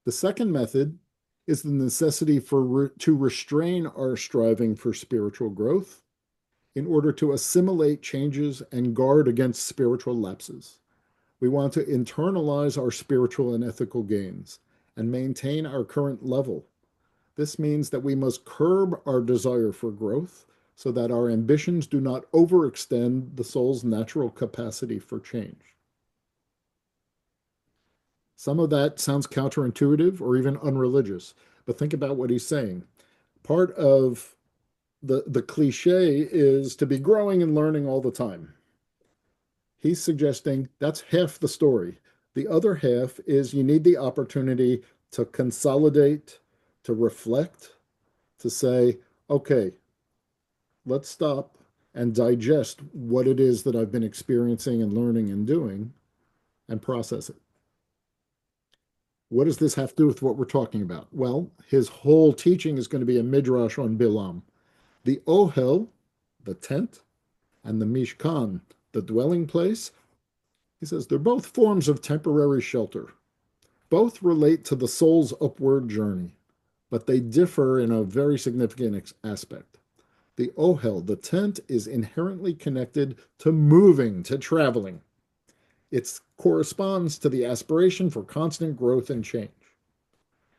The second method is the necessity to restrain our striving for spiritual growth in order to assimilate changes and guard against spiritual lapses. We want to internalize our spiritual and ethical gains and maintain our current level. This means that we must curb our desire for growth so that our ambitions do not overextend the soul's natural capacity for change. Some of that sounds counterintuitive or even unreligious, but think about what he's saying. Part of the cliche is to be growing and learning all the time. He's suggesting that's half the story. The other half is you need the opportunity to consolidate, to reflect, to say, okay, let's stop and digest what it is that I've been experiencing and learning and doing and process it. What does this have to do with what we're talking about? Well, his whole teaching is going to be a midrash on Bilam. The Ohel, the tent, and the Mishkan, the dwelling place, he says they're both forms of temporary shelter. Both relate to the soul's upward journey, but they differ in a very significant aspect. The Ohel, the tent, is inherently connected to moving, to traveling. It corresponds to the aspiration for constant growth and change.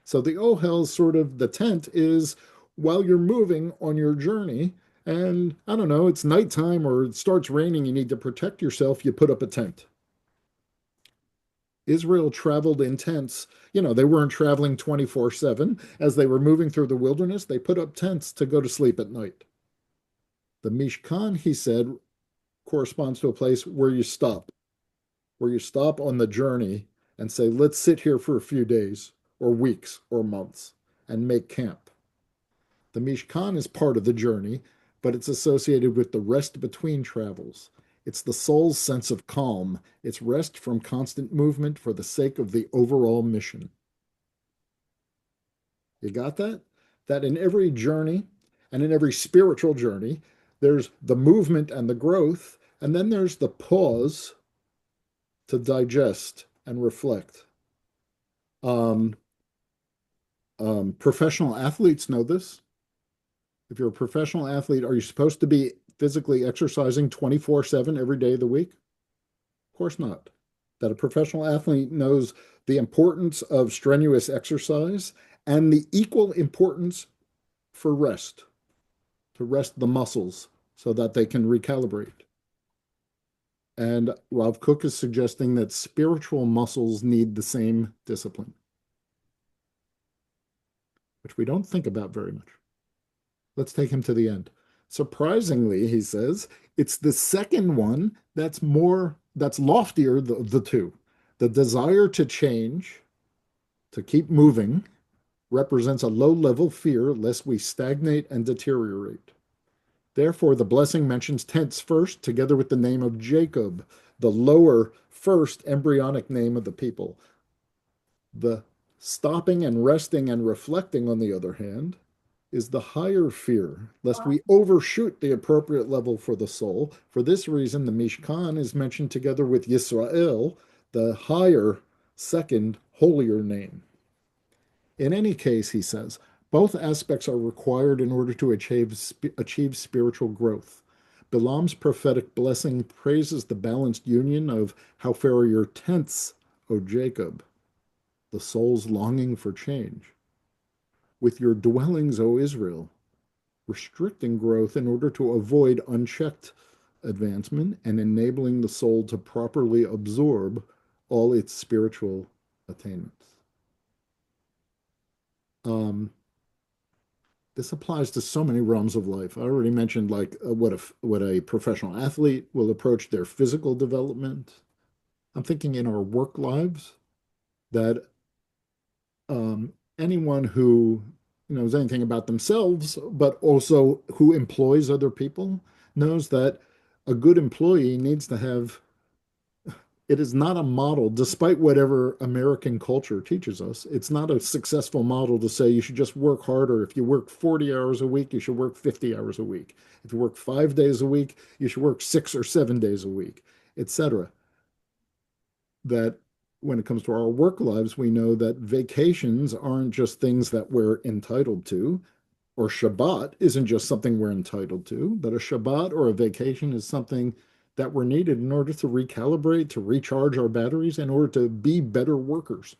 So the Ohel, sort of the tent, is while you're moving on your journey, and I don't know, it's nighttime or it starts raining, you need to protect yourself, you put up a tent. Israel traveled in tents. They weren't traveling 24/7. As they were moving through the wilderness, they put up tents to go to sleep at night. The Mishkan, he said, corresponds to a place where you stop on the journey and say, let's sit here for a few days or weeks or months and make camp. The Mishkan is part of the journey, but it's associated with the rest between travels. It's the soul's sense of calm. It's rest from constant movement for the sake of the overall mission. You got that? That in every journey and in every spiritual journey, there's the movement and the growth, and then there's the pause to digest and reflect. Professional athletes know this. If you're a professional athlete, are you supposed to be physically exercising 24/7 every day of the week? Of course not. That a professional athlete knows the importance of strenuous exercise and the equal importance for rest, to rest the muscles so that they can recalibrate. And Rav Kook is suggesting that spiritual muscles need the same discipline. which we don't think about very much. Let's take him to the end. Surprisingly, he says, it's the second one that's loftier of the two. The desire to change, to keep moving, represents a low-level fear lest we stagnate and deteriorate. Therefore, the blessing mentions tents first, together with the name of Jacob, the lower first embryonic name of the people. The stopping and resting and reflecting, on the other hand, is the higher fear, lest we overshoot the appropriate level for the soul. For this reason, the Mishkan is mentioned together with Yisrael, the higher, second, holier name. In any case, he says, both aspects are required in order to achieve spiritual growth. Bilam's prophetic blessing praises the balanced union of how fair are your tents, O Jacob, the soul's longing for change, with your dwellings, O Israel, restricting growth in order to avoid unchecked advancement and enabling the soul to properly absorb all its spiritual attainments. This applies to so many realms of life. I already mentioned like what a professional athlete will approach their physical development. I'm thinking in our work lives that anyone who knows anything about themselves, but also who employs other people, knows that a good employee needs to have, it is not a model, despite whatever American culture teaches us. It's not a successful model to say you should just work harder. If you work 40 hours a week, you should work 50 hours a week. If you work 5 days a week, you should work 6 or 7 days a week, etc. That when it comes to our work lives, we know that vacations aren't just things that we're entitled to, or Shabbat isn't just something we're entitled to, but a Shabbat or a vacation is something that we're needed in order to recalibrate, to recharge our batteries, in order to be better workers.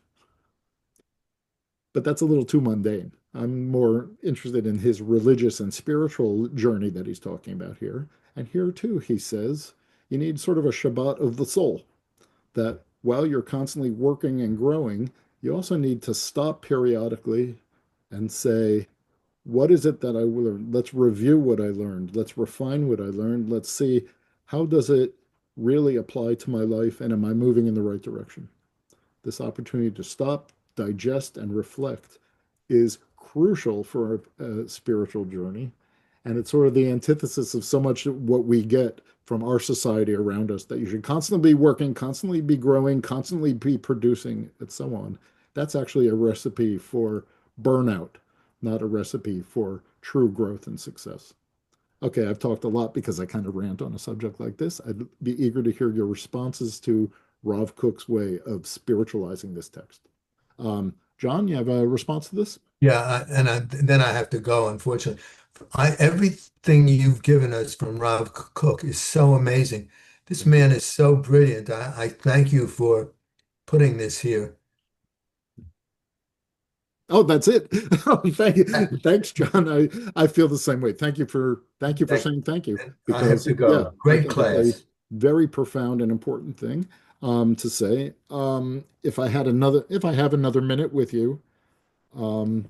But that's a little too mundane. I'm more interested in his religious and spiritual journey that he's talking about here. And here too, he says, you need sort of a Shabbat of the soul, that while you're constantly working and growing, you also need to stop periodically and say, what is it that I learned? Let's review what I learned. Let's refine what I learned. Let's see, how does it really apply to my life, and am I moving in the right direction? This opportunity to stop, digest, and reflect is crucial for a spiritual journey. And it's sort of the antithesis of so much of what we get from our society around us, that you should constantly be working, constantly be growing, constantly be producing, and so on. That's actually a recipe for burnout, not a recipe for true growth and success. Okay, I've talked a lot because I kind of rant on a subject like this. I'd be eager to hear your responses to Rav Kook's way of spiritualizing this text. John, you have a response to this? Yeah, then I have to go, unfortunately. Everything you've given us from Rob Cook is so amazing. This man is so brilliant. I thank you for putting this here. Oh, that's it. Thanks, John. I feel the same way. Thank you for saying thank you, I have because to yeah, go. I Great think it's a class. very profound and important thing to say. If I have another minute with you, um,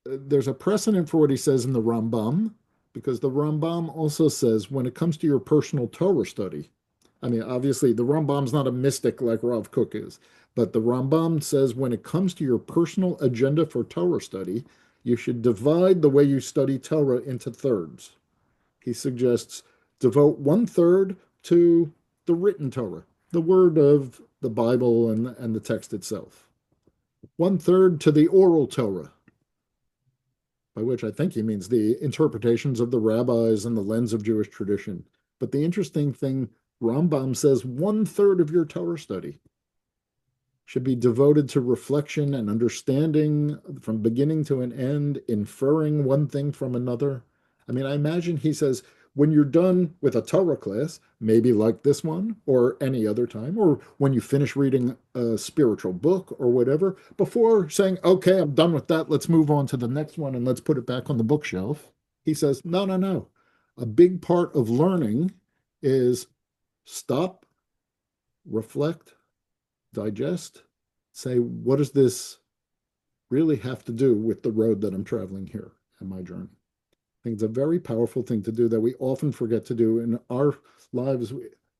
there's a precedent for what he says in the Rambam, because the Rambam also says when it comes to your personal Torah study, I mean, obviously the Rambam's not a mystic like Rav Kook is, but the Rambam says when it comes to your personal agenda for Torah study, you should divide the way you study Torah into thirds. He suggests devote 1/3 to the written Torah, the word of the Bible and the text itself. 1/3 to the oral Torah, by which I think he means the interpretations of the rabbis and the lens of Jewish tradition. But the interesting thing, Rambam says 1/3 of your Torah study should be devoted to reflection and understanding from beginning to an end, inferring one thing from another. I mean, I imagine he says, when you're done with a Torah class, maybe like this one or any other time, or when you finish reading a spiritual book or whatever, before saying, okay, I'm done with that, let's move on to the next one and let's put it back on the bookshelf. He says, no, no, no. A big part of learning is stop, reflect, digest, say, what does this really have to do with the road that I'm traveling here in my journey. I think it's a very powerful thing to do that we often forget to do in our lives.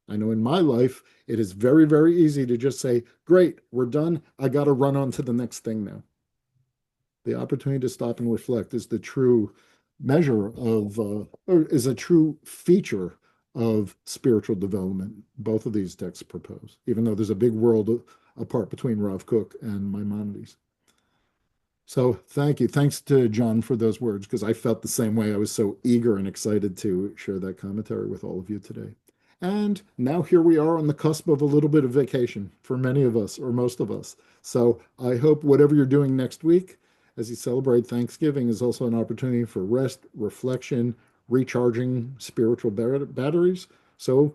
I know in my life, it is very, very easy to just say, great, we're done. I got to run on to the next thing now. The opportunity to stop and reflect is the true measure of, or is a true feature of spiritual development. Both of these texts propose, even though there's a big world apart between Rav Kook and Maimonides. So thank you. Thanks to John for those words, because I felt the same way. I was so eager and excited to share that commentary with all of you today. And now here we are on the cusp of a little bit of vacation for many of us, or most of us. So I hope whatever you're doing next week, as you celebrate Thanksgiving, is also an opportunity for rest, reflection, recharging spiritual batteries. So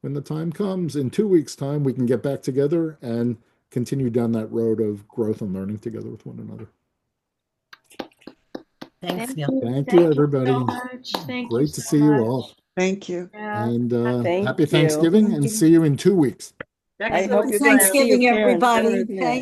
when the time comes, in 2 weeks' time, we can get back together and continue down that road of growth and learning together with one another. Thanks, Thank Neil. you. Thank Thank you, you everybody. so much. Thank you Great to so see you much. all. Thank you. Yeah. And Thank happy you. Thanksgiving and see you in 2 weeks. I Next hope one. you're going to see your Thanksgiving, parents everybody. sooner than that.